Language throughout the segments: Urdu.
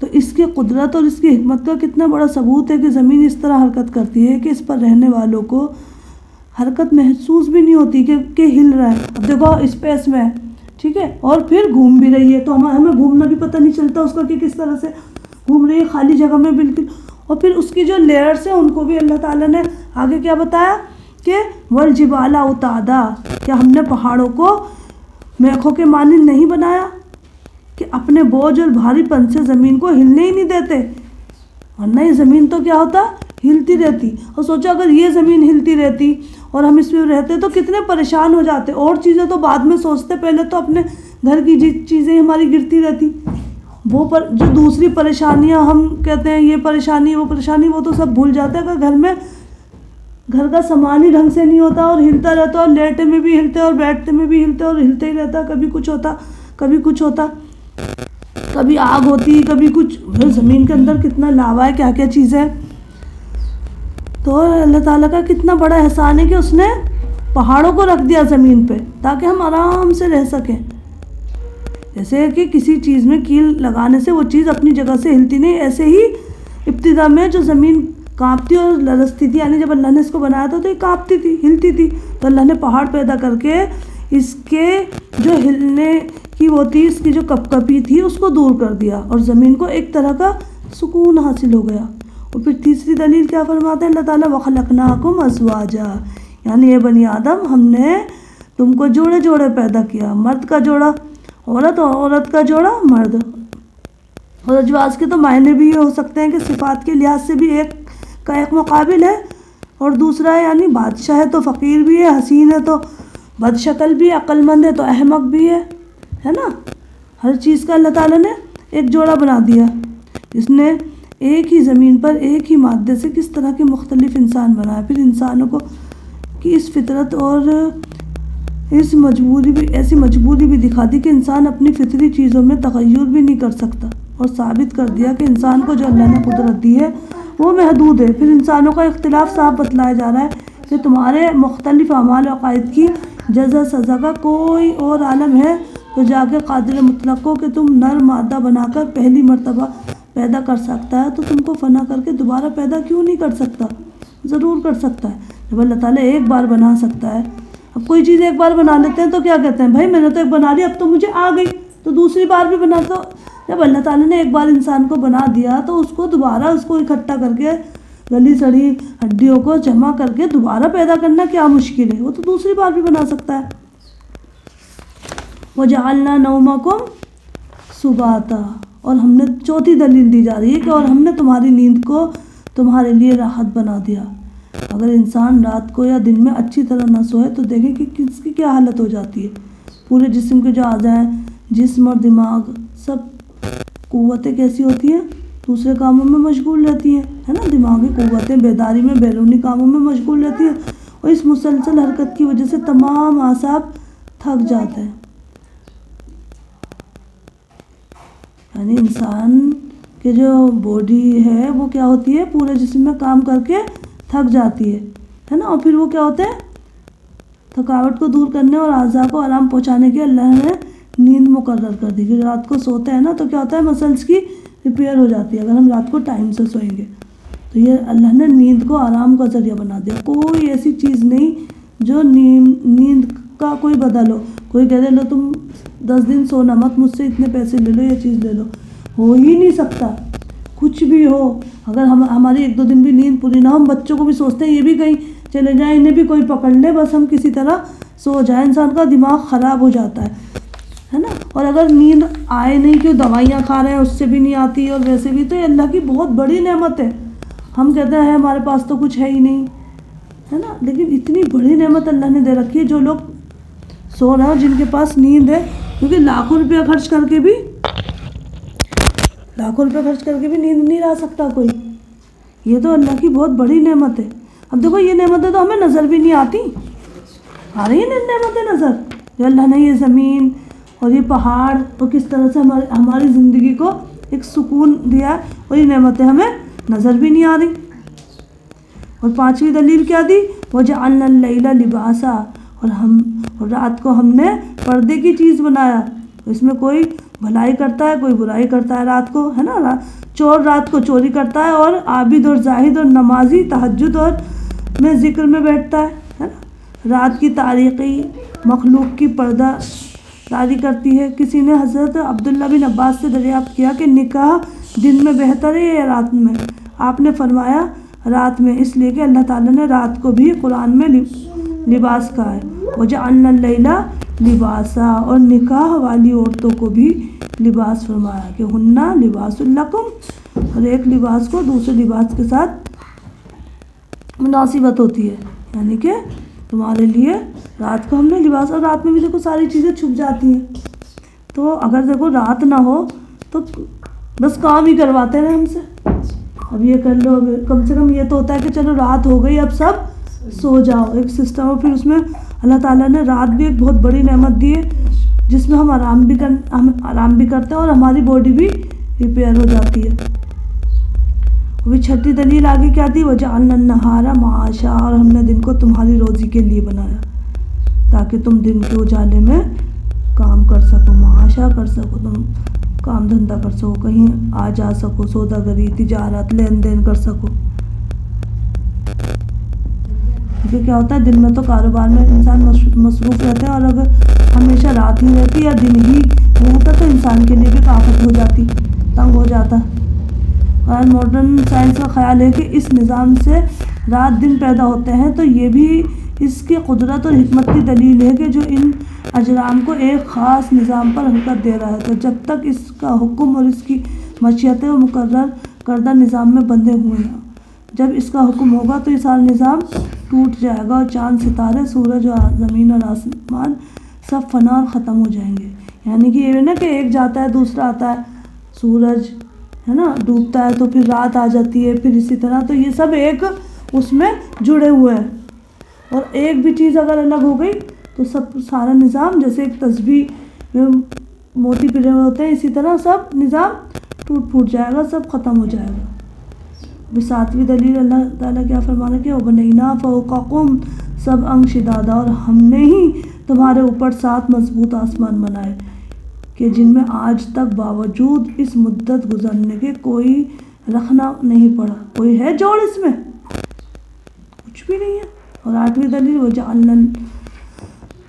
تو اس کی قدرت اور اس کی حکمت کا کتنا بڑا ثبوت ہے کہ زمین اس طرح حرکت کرتی ہے کہ اس پر رہنے والوں کو حرکت محسوس بھی نہیں ہوتی کہ ہل رہا ہے. اب دیکھو اسپیس میں ہے، ٹھیک ہے، اور پھر گھوم بھی رہی ہے، تو ہمیں گھومنا بھی پتہ نہیں چلتا اس کا کہ کس طرح سے گھوم رہی ہے خالی جگہ میں بالکل. اور پھر اس کی جو لیئرس ہیں ان کو بھی اللہ تعالیٰ نے آگے کیا بتایا کہ والجبال اوتادا، کہ ہم نے پہاڑوں کو میخوں کے مانند نہیں بنایا کہ اپنے بوجھ اور بھاری پن سے زمین کو ہلنے ہی نہیں دیتے، ورنہ یہ زمین تو کیا ہوتا ہلتی رہتی. اور سوچو اگر یہ زمین ہلتی رہتی اور ہم اس میں رہتے تو کتنے پریشان ہو جاتے. اور چیزیں تو بعد میں سوچتے، پہلے تو اپنے گھر کی چیزیں ہماری گرتی رہتی، وہ جو دوسری پریشانیاں ہم کہتے ہیں یہ پریشانی وہ پریشانی، وہ تو سب بھول جاتے ہیں. اگر گھر میں گھر کا سامان ہی ڈھنگ سے نہیں ہوتا اور ہلتا رہتا، اور لیٹے میں بھی ہلتے اور بیٹھتے میں بھی ہلتے اور ہلتے ہی رہتا، کبھی کچھ ہوتا کبھی کچھ ہوتا، کبھی آگ ہوتی کبھی کچھ. زمین کے اندر کتنا لاوا ہے، کیا کیا چیزیں. تو اللہ تعالیٰ کا کتنا بڑا احسان ہے کہ اس نے پہاڑوں کو رکھ دیا زمین پہ تاکہ ہم آرام سے رہ سکیں. جیسے کہ کسی چیز میں کیل لگانے سے وہ چیز اپنی جگہ سے ہلتی نہیں، ایسے ہی ابتدا میں جو زمین کانپتی اور لرزتی تھی، یعنی جب اللہ نے اس کو بنایا تھا تو یہ کانپتی تھی، ہلتی تھی، تو اللہ نے پہاڑ پیدا کر کے اس کے جو ہلنے کی وہ تھی، اس کی جو کپکپی تھی اس کو دور کر دیا اور زمین کو ایک طرح کا سکون حاصل ہو گیا. اور پھر تیسری دلیل کیا فرماتے ہیں اللہ تعالیٰ وَخَلَقْنَاكُمْ أَزْوَاجًا، یعنی اے بنی آدم ہم نے تم کو جوڑے جوڑے پیدا کیا، مرد کا جوڑا عورت اور عورت کا جوڑا مرد. اور ازواج کے تو معنی بھی یہ ہو سکتے ہیں کہ صفات کے لحاظ سے بھی ایک کا ایک مقابل ہے اور دوسرا ہے، یعنی بادشاہ ہے تو فقیر بھی ہے، حسین ہے تو بد شکل بھی ہے، عقل مند ہے تو احمق بھی ہے نا. ہر چیز کا اللہ تعالیٰ نے ایک جوڑا بنا دیا. جس نے ایک ہی زمین پر ایک ہی مادے سے کس طرح کے مختلف انسان بنائے، پھر انسانوں کو کی اس فطرت اور اس ایسی مجبوری بھی دکھا دی کہ انسان اپنی فطری چیزوں میں تغیر بھی نہیں کر سکتا، اور ثابت کر دیا کہ انسان کو جو اللہ نے قدرت دی ہے وہ محدود ہے. پھر انسانوں کا اختلاف صاف بتلایا جا رہا ہے کہ تمہارے مختلف اعمال و عقائد کی جزا سزا کا کوئی اور عالم ہے تو جا کے قادر مطلق کو کہ تم نر مادہ بنا کر پہلی مرتبہ پیدا کر سکتا ہے تو تم کو فنا کر کے دوبارہ پیدا کیوں نہیں کر سکتا؟ ضرور کر سکتا ہے. جب اللہ تعالیٰ ایک بار بنا سکتا ہے، اب کوئی چیز ایک بار بنا لیتے ہیں تو کیا کہتے ہیں، بھائی میں نے تو ایک بنا لی اب تو مجھے آ گئی تو دوسری بار بھی بنا. تو جب اللہ تعالیٰ نے ایک بار انسان کو بنا دیا تو اس کو دوبارہ اس کو اکٹھا کر کے گلی سڑی ہڈیوں کو جمع کر کے دوبارہ پیدا کرنا کیا مشکل ہے، وہ تو دوسری بار بھی بنا سکتا ہے. وَجَعَلْنَا نَوْمَكُمْ سُبَاتًا، اور ہم نے چوتھی دلیل دی جا رہی ہے کہ اور ہم نے تمہاری نیند کو تمہارے لیے راحت بنا دیا. اگر انسان رات کو یا دن میں اچھی طرح نہ سوئے تو دیکھیں کہ کس کی کیا حالت ہو جاتی ہے. پورے جسم کے جو اعضاء ہیں، جسم اور دماغ، سب قوتیں کیسی ہوتی ہیں، دوسرے کاموں میں مشغول رہتی ہیں، ہے نا. دماغی قوتیں بیداری میں بیرونی کاموں میں مشغول رہتی ہیں، اور اس مسلسل حرکت کی وجہ سے تمام اعصاب تھک جاتے ہیں. یعنی انسان کے جو باڈی ہے وہ کیا ہوتی ہے، پورے جسم میں کام کر کے تھک جاتی ہے نا. اور پھر وہ کیا ہوتے ہیں، تھکاوٹ کو دور کرنے اور اعضاء کو آرام پہنچانے کے اللہ نے نیند مقرر کر دی کہ رات کو سوتے ہیں نا تو کیا ہوتا ہے، مسلس کی ریپیئر ہو جاتی ہے اگر ہم رات کو ٹائم سے سوئیں گے. تو یہ اللہ نے نیند کو آرام کا ذریعہ بنا دیا. کوئی ایسی چیز نہیں جو نیند کا کوئی بدل ہو. کوئی کہہ دے لو تم 10 دن سونا مت، مجھ سے اتنے پیسے لے لو، یہ چیز لے لو، ہو ہی نہیں سکتا. کچھ بھی ہو، اگر ہماری 1-2 دن بھی نیند پوری نہ ہو، ہم بچوں کو بھی سوچتے ہیں یہ بھی کہیں چلے جائیں، انہیں بھی کوئی پکڑ لے، بس ہم کسی طرح سو جائیں. انسان کا دماغ خراب ہو جاتا ہے نا. اور اگر نیند آئے نہیں کہ دوائیاں کھا رہے ہیں اس سے بھی نہیں آتی، اور ویسے بھی تو یہ اللہ کی بہت بڑی نعمت ہے. ہم کہتے ہیں ہمارے پاس تو کچھ ہے ہی نہیں، ہے نا، لیکن اتنی بڑی نعمت اللہ نے دے رکھی ہے. جو لوگ سو رہے ہیں جن کے پاس نیند ہے، کیونکہ لاکھوں روپیہ خرچ کر کے بھی نیند نہیں لا سکتا کوئی. یہ تو اللہ کی بہت بڑی نعمت ہے. اب دیکھو یہ نعمتیں تو ہمیں نظر بھی نہیں آتی، آ رہی ہیں نعمتیں نظر، جو اللہ نے یہ زمین اور یہ پہاڑ اور کس طرح سے ہماری زندگی کو ایک سکون دیا، اور یہ نعمتیں ہمیں نظر بھی نہیں آ رہی. اور 5ویں دلیل کیا دی، وَجَعَلْنَا اللَّيْلَ لِبَاسًا، اور رات کو ہم نے پردے کی چیز بنایا. اس میں کوئی بھلائی کرتا ہے، کوئی برائی کرتا ہے رات کو، ہے نا. چور رات کو چوری کرتا ہے، اور عابد اور زاہد اور نمازی تہجد اور میں ذکر میں بیٹھتا ہے نا. رات کی تاریکی مخلوق کی پردہ داری کرتی ہے. کسی نے حضرت عبداللہ بن عباس سے دریافت کیا کہ نکاح دن میں بہتر ہے یا رات میں؟ آپ نے فرمایا رات میں، اس لیے کہ اللہ تعالیٰ نے رات کو بھی قرآن میں لباس کہا ہے. وَجَعَلْنَا اللَّيْلَ لِبَاسًا، اور نکاح والی عورتوں کو بھی لباس فرمایا کہ ہنّا لباس لکم، اور ایک لباس کو دوسرے لباس کے ساتھ مناسبت ہوتی ہے، یعنی کہ تمہارے لیے رات کو ہم نے لباس. اور رات میں بھی دیکھو ساری چیزیں چھپ جاتی ہیں، تو اگر دیکھو رات نہ ہو تو بس کام ہی کرواتے ہیں ہم سے، اب یہ کر لو. اب کم سے کم یہ تو ہوتا ہے کہ چلو رات ہو گئی اب سب سو جاؤ، ایک سسٹم. اور پھر اس میں اللہ تعالیٰ نے رات بھی ایک بہت بڑی نعمت دی ہے جس میں ہم آرام بھی کرتے ہیں اور ہماری باڈی بھی ریپیئر ہو جاتی ہے. وہ چھٹی دلیل آگے کیا تھی؟ وَجَعَلْنَا النَّهَارَ مَعَاشًا، اور ہم نے دن کو تمہاری روزی کے لیے بنایا تاکہ تم دن کے اجالے میں کام کر سکو، معاشا کر سکو، تم کام دھندا کر سکو، کہیں آ جا سکو، سودا گری، تجارت، لین دین کر سکو. کیونکہ کیا ہوتا ہے دن میں تو کاروبار میں انسان مصروف رہتے ہیں، اور اگر ہمیشہ رات ہی رہتی یا دن ہی رہتا تو انسان کے لیے بھی طاقت ہو جاتی، تنگ ہو جاتا. اور ماڈرن سائنس کا خیال ہے کہ اس نظام سے رات دن پیدا ہوتے ہیں، تو یہ بھی اس کی قدرت اور حکمت کی دلیل ہے کہ جو ان اجرام کو ایک خاص نظام پر حرکت دے رہا ہے. تو جب تک اس کا حکم اور اس کی مشیتیں وہ مقرر کردہ نظام میں بندھے ہوئے ہیں، جب اس کا حکم ہوگا تو یہ سارا نظام ٹوٹ جائے گا، اور چاند ستارے، سورج اور زمین اور آسمان سب فنا اور ختم ہو جائیں گے. یعنی کہ یہ نا کہ ایک جاتا ہے دوسرا آتا ہے، سورج ہے نا ڈوبتا ہے تو پھر رات آ جاتی ہے، پھر اسی طرح. تو یہ سب ایک اس میں جڑے ہوئے ہیں، اور ایک بھی چیز اگر الگ ہو گئی تو سب سارا نظام، جیسے ایک تسبیح میں موتی پڑے ہوئے ہوتے ہیں، اسی طرح سب نظام ٹوٹ پھوٹ جائے گا، سب ختم ہو جائے گا. ساتویں دلیل اللہ تعالیٰ کیا فرمانا کہ وَبَنَيْنَا فَوْقَكُمْ سَبْعًا شِدَادًا، اور ہم نے ہی تمہارے اوپر 7 مضبوط آسمان بنائے کہ جن میں آج تک باوجود اس مدت گزرنے کے کوئی رکھنا نہیں پڑا. کوئی ہے جوڑ اس میں؟ کچھ بھی نہیں ہے. اور 8ویں دلیل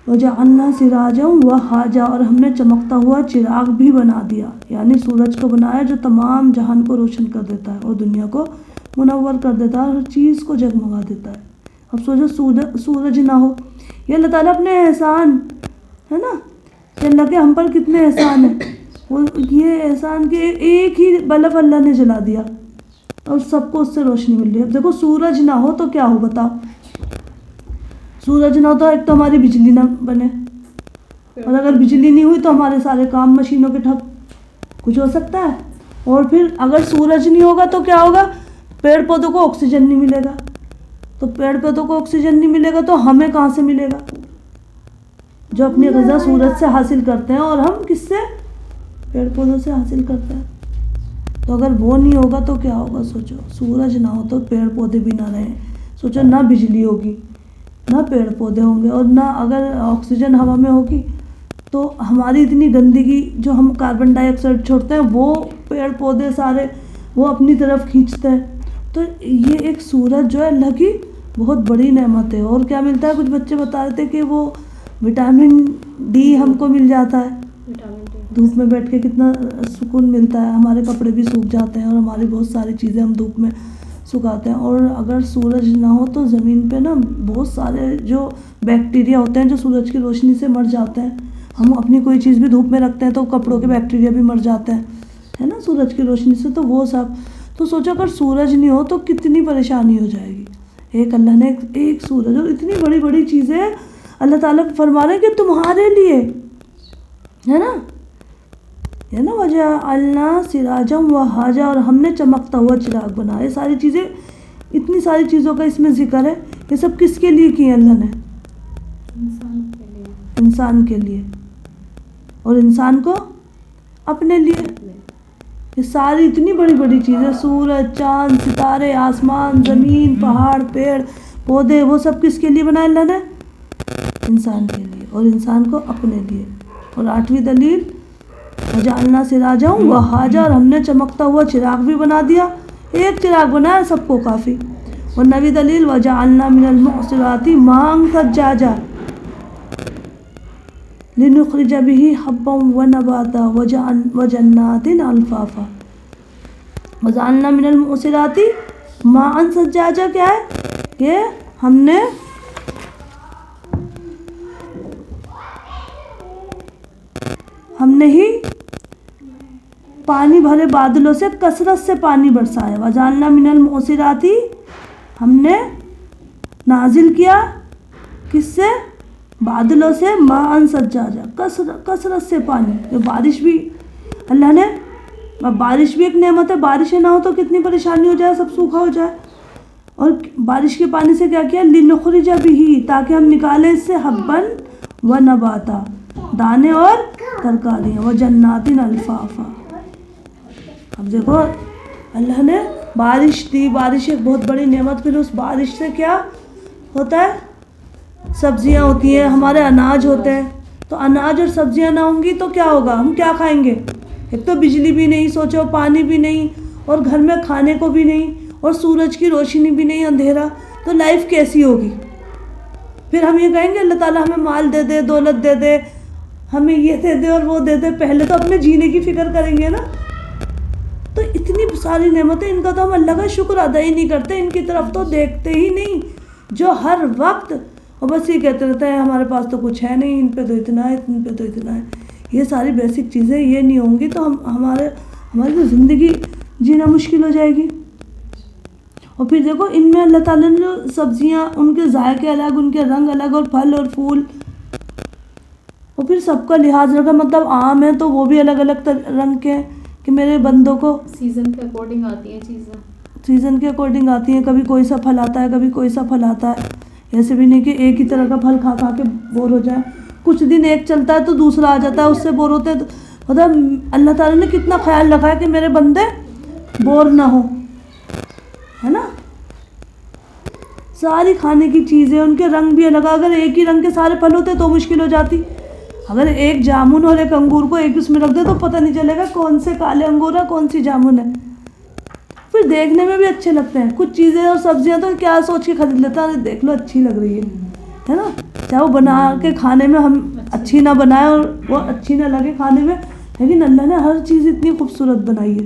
وَجَعَلْنَا سِرَاجًا وَهَّاجًا، اور ہم نے چمکتا ہوا چراغ بھی بنا دیا، یعنی سورج کو بنایا جو تمام جہان کو روشن کر دیتا ہے اور دنیا کو منور کر دیتا ہے اور ہر چیز کو جگمگا دیتا ہے. اب سوچو سورج نہ ہو، یہ اللہ تعالیٰ اپنے احسان ہے نا کہ اللہ کے ہم پر کتنے احسان ہیں. وہ یہ احسان کہ ایک ہی بلب اللہ نے جلا دیا اور سب کو اس سے روشنی مل رہی ہے. اب دیکھو سورج نہ ہو تو کیا ہو بتاؤ؟ سورج نہ ہو تو ایک تو ہماری بجلی نہ بنے، اور اگر بجلی نہیں ہوئی تو ہمارے سارے کام مشینوں کے ٹھپ. کچھ ہو سکتا ہے؟ اور پھر اگر سورج نہیں ہوگا تو کیا ہوگا؟ پیڑ پودوں کو آکسیجن نہیں ملے گا. تو پیڑ پودوں کو آکسیجن نہیں ملے گا تو ہمیں کہاں سے ملے گا؟ جو اپنی غذا سورج سے حاصل کرتے ہیں، اور ہم کس سے؟ پیڑ پودوں سے حاصل کرتے ہیں. تو اگر وہ نہیں ہوگا تو کیا ہوگا؟ سوچو سورج نہ ہو تو پیڑ پودے بھی نہ رہیں. سوچو نہ بجلی ہوگی، نہ پیڑ پودے ہوں گے، اور نہ اگر آکسیجن ہوا میں ہوگی تو ہماری اتنی گندگی جو ہم کاربن ڈائی آکسائڈ چھوڑتے ہیں وہ پیڑ پودے سارے وہ اپنی طرف کھینچتے ہیں. تو یہ ایک سورج جو ہے اللہ کی بہت بڑی نعمت ہے. اور کیا ملتا ہے؟ کچھ بچے بتا رہے تھے کہ وہ وٹامن ڈی ہم کو مل جاتا ہے. دھوپ میں بیٹھ کے کتنا سکون ملتا ہے، ہمارے کپڑے بھی سوکھ جاتے ہیں اور ہماری بہت ساری چیزیں ہم دھوپ میں سکھاتے ہیں. اور اگر سورج نہ ہو تو زمین پہ نا بہت سارے جو بیکٹیریا ہوتے ہیں جو سورج کی روشنی سے مر جاتے ہیں. ہم اپنی کوئی چیز بھی دھوپ میں رکھتے ہیں تو کپڑوں کے بیکٹیریا بھی مر جاتے ہیں، ہے نا سورج کی روشنی سے. تو وہ سب تو سوچو اگر سورج نہیں ہو تو کتنی پریشانی ہو جائے گی. ایک اللہ نے ایک سورج اور اتنی بڑی بڑی چیزیں اللہ تعالیٰ فرما رہے ہیں کہ تمہارے لیے ہے نا وَجَعَلْنَا سِرَاجًا وَهَّاجًا، اور ہم نے چمکتا ہوا چراغ بنایا. یہ ساری چیزیں، اتنی ساری چیزوں کا اس میں ذکر ہے. یہ سب کس کے لیے کیے اللہ نے؟ انسان کے لیے، اور انسان کو اپنے لیے. یہ ساری اتنی بڑی بڑی چیزیں، سورج، چاند، ستارے، آسمان، زمین، پہاڑ، پیڑ پودے، وہ سب کس کے لیے بنائے اللہ نے؟ انسان کے لیے، اور انسان کو اپنے لیے. اور 8ویں دلیل وجعلنا سراجا وہاجا، اور ہم نے چمکتا ہوا چراغ بھی بنا دیا، ایک چراغ بنایا سب کو کافی. اور نبی دلیل وجعلنا من المعصرات ماء ثجاجا لنخرج به حبا ونباتا وجنات الفافا. وجعلنا من المعصرات ماء ثجاجا کیا ہے کہ ہم نے ہی پانی بھرے بادلوں سے کثرت سے پانی برسایا. وجعلنا من المعصرات، ہم نے نازل کیا کس سے؟ بادلوں سے، ماء ثجاجا، کثرت سے پانی. بارش بھی اللہ نے، بارش بھی ایک نعمت ہے، بارش نہ ہو تو کتنی پریشانی ہو جائے، سب سوکھا ہو جائے. اور بارش کے پانی سے کیا کیا؟ لنخرج به، تاکہ ہم نکالیں اس سے حبا ونباتا، دانے اور ترکاریاں، وجنات الفافا. اب دیکھو اللہ نے بارش دی، بارش ایک بہت بڑی نعمت. پھر اس بارش سے کیا ہوتا ہے؟ سبزیاں ہوتی ہیں، ہمارے اناج ہوتے ہیں. تو اناج اور سبزیاں نہ ہوں گی تو کیا ہوگا؟ ہم کیا کھائیں گے؟ ایک تو بجلی بھی نہیں، سوچو پانی بھی نہیں، اور گھر میں کھانے کو بھی نہیں، اور سورج کی روشنی بھی نہیں، اندھیرا. تو لائف کیسی ہوگی؟ پھر ہم یہ کہیں گے اللہ تعالیٰ ہمیں مال دے دے، دولت دے دے، ہمیں یہ دے دے اور وہ دے دے. پہلے تو اپنے جینے کی فکر کریں گے نا. تو اتنی ساری نعمتیں، ان کا تو ہم اللہ کا شکر ادا ہی نہیں کرتے، ان کی طرف تو دیکھتے ہی نہیں، جو ہر وقت اور بس یہ کہتے رہتے ہیں ہمارے پاس تو کچھ ہے نہیں، ان پہ تو اتنا ہے، ان پہ تو اتنا ہے. یہ ساری بیسک چیزیں یہ نہیں ہوں گی تو ہماری تو زندگی جینا مشکل ہو جائے گی. اور پھر دیکھو ان میں اللہ تعالیٰ نے جو سبزیاں، ان کے ذائقے الگ، ان کے رنگ الگ، اور پھل اور پھول، اور پھر سب کا لحاظ رکھا. مطلب آم ہے تو وہ بھی الگ الگ رنگ کے ہیں کہ میرے بندوں کو سیزن کے اکارڈنگ آتی ہیں چیزیں، سیزن کے اکارڈنگ آتی ہیں. کبھی کوئی سا پھل آتا ہے، کبھی کوئی سا پھل آتا ہے. ایسے بھی نہیں کہ ایک ہی طرح کا پھل کھا کھا کے بور ہو جائے. کچھ دن ایک چلتا ہے تو دوسرا آ جاتا ہے، اس سے بور ہوتے ہیں. مطلب اللہ تعالیٰ نے کتنا خیال رکھا ہے کہ میرے بندے بور نہ ہو، ہے نا. ساری کھانے کی چیزیں، ان کے رنگ بھی الگ. اگر ایک ہی رنگ کے سارے پھل ہوتے تو مشکل ہو جاتی. اگر ایک جامن اور ایک انگور کو ایک اس میں رکھ دے تو پتہ نہیں چلے گا کون سے کالے انگور ہے، کون سی جامن ہے. پھر دیکھنے میں بھی اچھے لگتے ہیں. کچھ چیزیں اور سبزیاں تو کیا سوچ کے خرید لیتا ہے، دیکھ لو اچھی لگ رہی ہے نا. چاہے وہ بنا کے کھانے میں ہم اچھی نہ بنائیں اور وہ اچھی نہ لگے کھانے میں، لیکن اللہ نے ہر چیز اتنی خوبصورت بنائی ہے.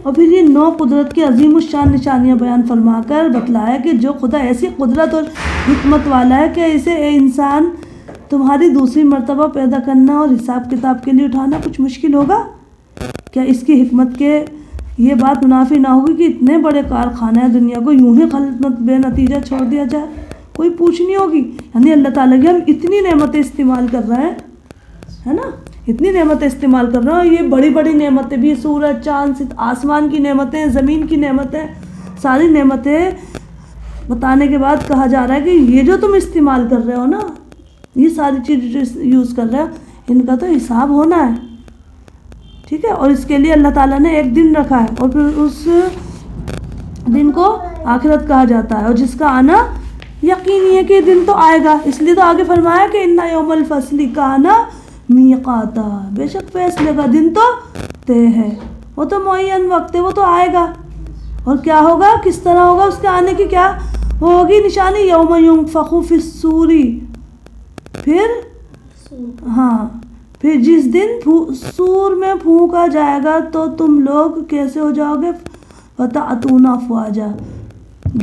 اور پھر یہ 9 قدرت کی عظیم الشان نشانیاں بیان فرما کر بتلایا کہ جو خدا ایسی قدرت اور حکمت والا ہے کہ اسے اے انسان تمہاری دوسری مرتبہ پیدا کرنا اور حساب کتاب کے لیے اٹھانا کچھ مشکل ہوگا؟ کیا اس کی حکمت کے یہ بات منافی نہ ہوگی کہ اتنے بڑے کارخانہ دنیا کو یوں ہی خلط بے نتیجہ چھوڑ دیا جائے؟ کوئی پوچھنی ہوگی. یعنی اللہ تعالیٰ کی ہم اتنی نعمتیں استعمال کر رہے ہیں، ہے نا، اتنی نعمتیں استعمال کر رہے ہیں. یہ بڑی بڑی نعمتیں بھی، سورج، چاند، آسمان کی نعمتیں، زمین کی نعمتیں، ساری نعمتیں بتانے کے بعد کہا جا رہا ہے کہ یہ جو تم استعمال کر رہے ہو نا، یہ ساری چیز یوز کر رہے ہو، ان کا تو حساب ہونا ہے. ٹھیک ہے. اور اس کے لیے اللہ تعالیٰ نے ایک دن رکھا ہے، اور پھر اس دن کو آخرت کہا جاتا ہے، اور جس کا آنا یقینی ہے کہ دن تو آئے گا. اس لیے تو آگے فرمایا کہ اِنَّ یَوْمَ الْفَصْلِ کَانَ میقاتا، بے شک فیصلے کا دن تو طے ہے، وہ تو معین وقت ہے، وہ تو آئے گا. اور کیا ہوگا، کس طرح ہوگا، اس کے آنے کی کیا ہوگی نشانی؟ یوم ينفخ فی الصور، پھر جس دن سور میں پھونکا جائے گا تو تم لوگ کیسے ہو جاؤ گے؟ وَتَأْتُونَ أَفْوَاجًا،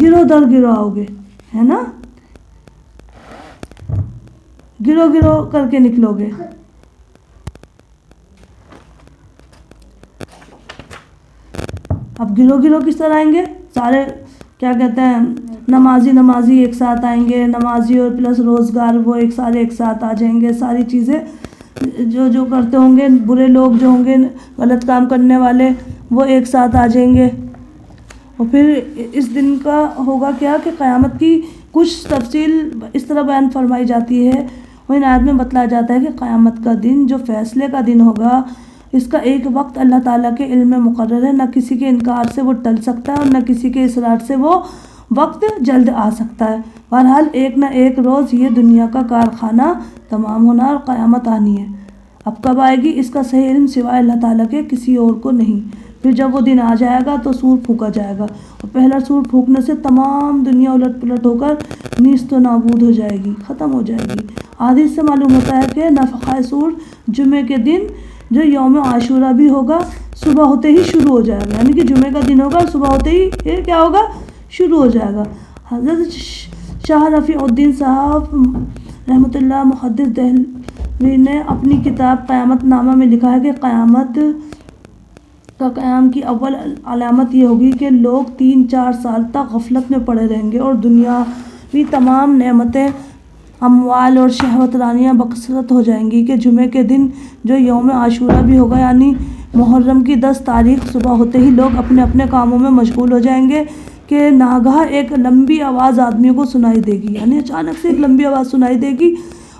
گرو در گرو آؤ گے، ہے نا، گرو گرو کر کے نکلو گے. اب گرو گرو کس طرح آئیں گے؟ سارے کیا کہتے ہیں، نمازی ایک ساتھ آئیں گے، نمازی اور پلس روزگار وہ ایک ساتھ آ جائیں گے. ساری چیزیں جو کرتے ہوں گے، برے لوگ جو ہوں گے، غلط کام کرنے والے، وہ ایک ساتھ آ جائیں گے. اور پھر اس دن کا ہوگا کیا کہ قیامت کی کچھ تفصیل اس طرح بیان فرمائی جاتی ہے، وہ ان آیت میں بتلایا جاتا ہے کہ قیامت کا دن جو فیصلے کا دن ہوگا، اس کا ایک وقت اللہ تعالیٰ کے علم میں مقرر ہے. نہ کسی کے انکار سے وہ ٹل سکتا ہے اور نہ کسی کے اصرار سے وہ وقت جلد آ سکتا ہے. بہرحال ایک نہ ایک روز یہ دنیا کا کارخانہ تمام ہونا اور قیامت آنی ہے. اب کب آئے گی اس کا صحیح علم سوائے اللہ تعالیٰ کے کسی اور کو نہیں۔ پھر جب وہ دن آ جائے گا تو سور پھونکا جائے گا، اور پہلا سور پھونکنے سے تمام دنیا الٹ پلٹ ہو کر نیست و نابود ہو جائے گی، ختم ہو جائے گی۔ حدیث سے معلوم ہوتا ہے کہ نفخہ سور جمعے کے دن جو یوم عاشورہ بھی ہوگا صبح ہوتے ہی شروع ہو جائے گا، یعنی کہ جمعے کا دن ہوگا اور صبح ہوتے ہی پھر کیا ہوگا، شروع ہو جائے گا۔ حضرت شاہ رفیع الدین صاحب رحمۃ اللہ محدث دہلوی نے اپنی کتاب قیامت نامہ میں لکھا ہے کہ قیامت کا قیام کی اول علامت یہ ہوگی کہ لوگ 3-4 سال تک غفلت میں پڑے رہیں گے اور دنیاوی تمام نعمتیں، اموال اور شہوت رانیاں بکثرت ہو جائیں گی کہ جمعے کے دن جو یوم عاشورہ بھی ہوگا یعنی محرم کی 10 تاریخ صبح ہوتے ہی لوگ اپنے اپنے کاموں میں مشغول ہو جائیں گے کہ ناگہاں ایک لمبی آواز آدمیوں کو سنائی دے گی، یعنی اچانک سے ایک لمبی آواز سنائی دے گی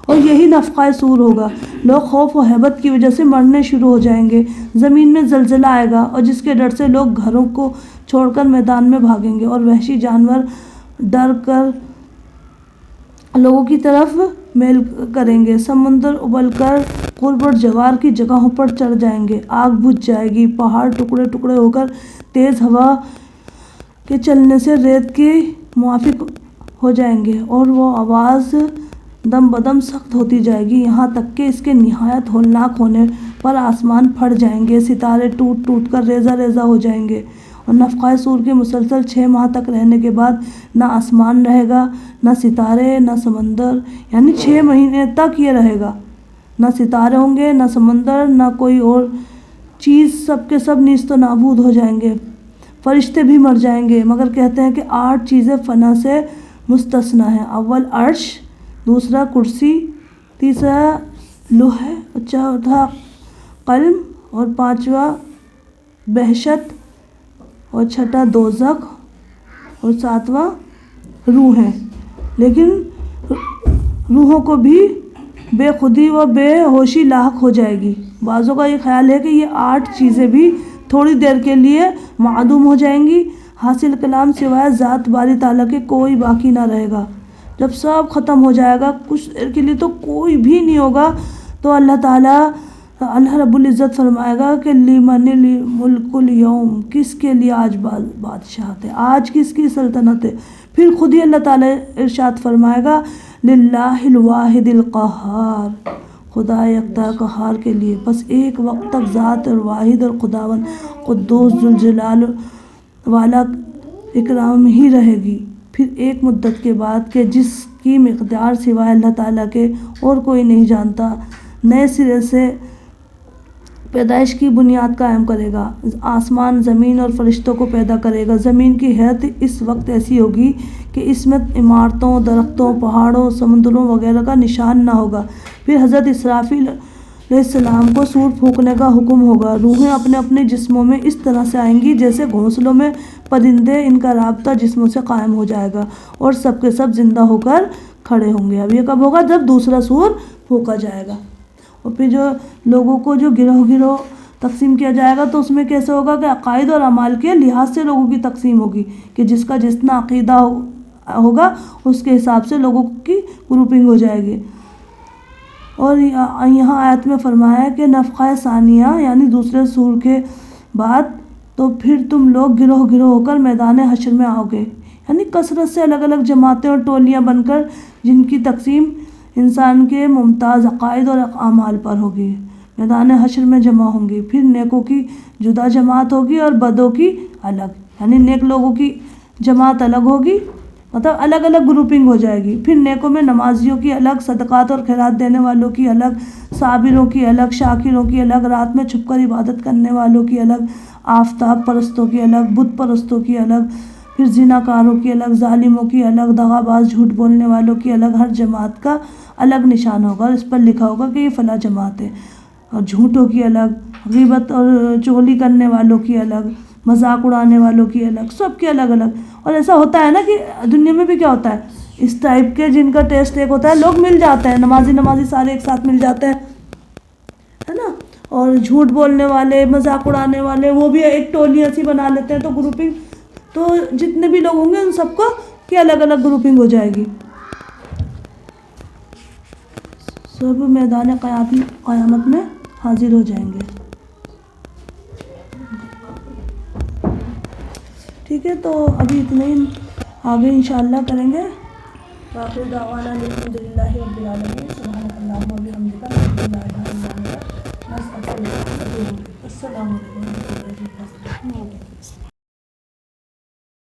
اور یہی نفخہ سور ہوگا۔ لوگ خوف و ہیبت کی وجہ سے مرنے شروع ہو جائیں گے، زمین میں زلزلہ آئے گا اور جس کے ڈر سے لوگ گھروں کو چھوڑ کر میدان میں بھاگیں گے اور وحشی جانور ڈر کر لوگوں کی طرف میل کریں گے، سمندر ابل کر قرب اور جوار کی جگہوں پر چڑھ جائیں گے، آگ بجھ جائے گی، پہاڑ ٹکڑے ٹکڑے ہو کر تیز ہوا کے چلنے سے ریت کی موافق ہو جائیں گے اور وہ آواز دم بدم سخت ہوتی جائے گی، یہاں تک کہ اس کے نہایت ہولناک ہونے پر آسمان پھٹ جائیں گے، ستارے ٹوٹ ٹوٹ کر ریزہ ریزہ ہو جائیں گے، اور نفخہ سور کے مسلسل 6 ماہ تک رہنے کے بعد نہ آسمان رہے گا، نہ ستارے، نہ سمندر، یعنی 6 مہینے تک یہ رہے گا، نہ ستارے ہوں گے، نہ سمندر، نہ کوئی اور چیز، سب کے سب نیست و نابود ہو جائیں گے، فرشتے بھی مر جائیں گے، مگر کہتے ہیں کہ 8 چیزیں فنا سے مستثنیٰ ہیں، اول عرش، دوسرا کرسی، تیسرا لوح، چوتھا قلم، اور 5واں وحشت، اور 6واں دوزخ، اور 7واں روحیں۔ لیکن روحوں کو بھی بے خودی و بے ہوشی لاحق ہو جائے گی۔ بعضوں کا یہ خیال ہے کہ یہ 8 چیزیں بھی تھوڑی دیر کے لیے معدوم ہو جائیں گی، حاصل کلام سوائے ذات باری تعالیٰ کے کوئی باقی نہ رہے گا۔ جب سب ختم ہو جائے گا، کچھ دیر کے لیے تو کوئی بھی نہیں ہوگا، تو اللہ رب العزت فرمائے گا کہ لمن الملک اليوم، کس کے لیے آج بادشاہت ہے، آج کس کی سلطنت ہے؟ پھر خود ہی اللہ تعالیٰ ارشاد فرمائے گا للہ الواحد القہار، خدا یکتا قہار کے لیے بس ایک وقت تک ذات اور واحد اور خداوند قدوس ذوالجلال والا اکرام ہی رہے گی، پھر ایک مدت کے بعد کہ جس کی مقدار سوائے اللہ تعالیٰ کے اور کوئی نہیں جانتا، نئے سرے سے پیدائش کی بنیاد قائم کرے گا، آسمان، زمین اور فرشتوں کو پیدا کرے گا۔ زمین کی حیرت اس وقت ایسی ہوگی کہ اس میں عمارتوں، درختوں، پہاڑوں، سمندروں وغیرہ کا نشان نہ ہوگا۔ پھر حضرت اسرافیل علیہ السلام کو سور پھونکنے کا حکم ہوگا، روحیں اپنے اپنے جسموں میں اس طرح سے آئیں گی جیسے گھونسلوں میں پرندے، ان کا رابطہ جسموں سے قائم ہو جائے گا اور سب کے سب زندہ ہو کر کھڑے ہوں گے۔ اب یہ کب ہوگا؟ جب دوسرا سور پھونکا جائے گا، اور پھر جو لوگوں کو جو گروہ گروہ تقسیم کیا جائے گا تو اس میں کیسے ہوگا کہ عقائد اور اعمال کے لحاظ سے لوگوں کی تقسیم ہوگی کہ جس کا جتنا عقیدہ ہوگا اس کے حساب سے لوگوں کی گروپنگ ہو جائے گی۔ اور یہاں آیت میں فرمایا ہے کہ نفخہ ثانیہ یعنی دوسرے سور کے بعد تو پھر تم لوگ گروہ گروہ ہو کر میدان حشر میں آؤ گے، یعنی کثرت سے الگ الگ جماعتیں اور ٹولیاں بن کر جن کی تقسیم انسان کے ممتاز عقائد اور اعمال پر ہوگی، میدان حشر میں جمع ہوں گی۔ پھر نیکوں کی جدا جماعت ہوگی اور بدوں کی الگ، یعنی نیک لوگوں کی جماعت الگ ہوگی، مطلب الگ الگ گروپنگ ہو جائے گی۔ پھر نیکوں میں نمازیوں کی الگ، صدقات اور خیرات دینے والوں کی الگ، صابروں کی الگ، شاکروں کی الگ، رات میں چھپ کر عبادت کرنے والوں کی الگ، آفتاب پرستوں کی الگ، بت پرستوں کی الگ، پھر زناکاروں کی الگ، ظالموں کی الگ، دغا باز جھوٹ بولنے والوں کی الگ۔ ہر جماعت کا الگ نشان ہوگا اور اس پر لکھا ہوگا کہ یہ فلاں جماعت ہے، اور جھوٹوں کی الگ، غیبت اور چغلی کرنے والوں کی الگ، مذاق اڑانے والوں کی الگ، سب کی الگ الگ۔ اور ایسا ہوتا ہے نا کہ دنیا میں بھی کیا ہوتا ہے، اس ٹائپ کے جن کا ٹیسٹ ایک ہوتا ہے، لوگ مل جاتے ہیں، نمازی سارے ایک ساتھ مل جاتے ہیں، ہے نا، اور جھوٹ بولنے والے، مذاق اڑانے والے، وہ بھی ایک ٹولی ایسی بنا لیتے ہیں، تو گروپنگ، تو جتنے بھی لوگ ہوں گے ان سب کو کی الگ الگ گروپنگ ہو جائے گی۔ سب میدان قیامت میں حاضر ہو جائیں گے. ٹھیک ہے, تو ابھی اتنے ہی, آگے انشاءاللہ کریں گے. وآخر دعوانا الحمدللہ رب العالمین. سبحانک اللہم و بحمدک اشہد ان لا الہ الا انت نستغفرک و نتوب الیک. السلام علیکم و رحمۃ اللہ وبرکاتہ.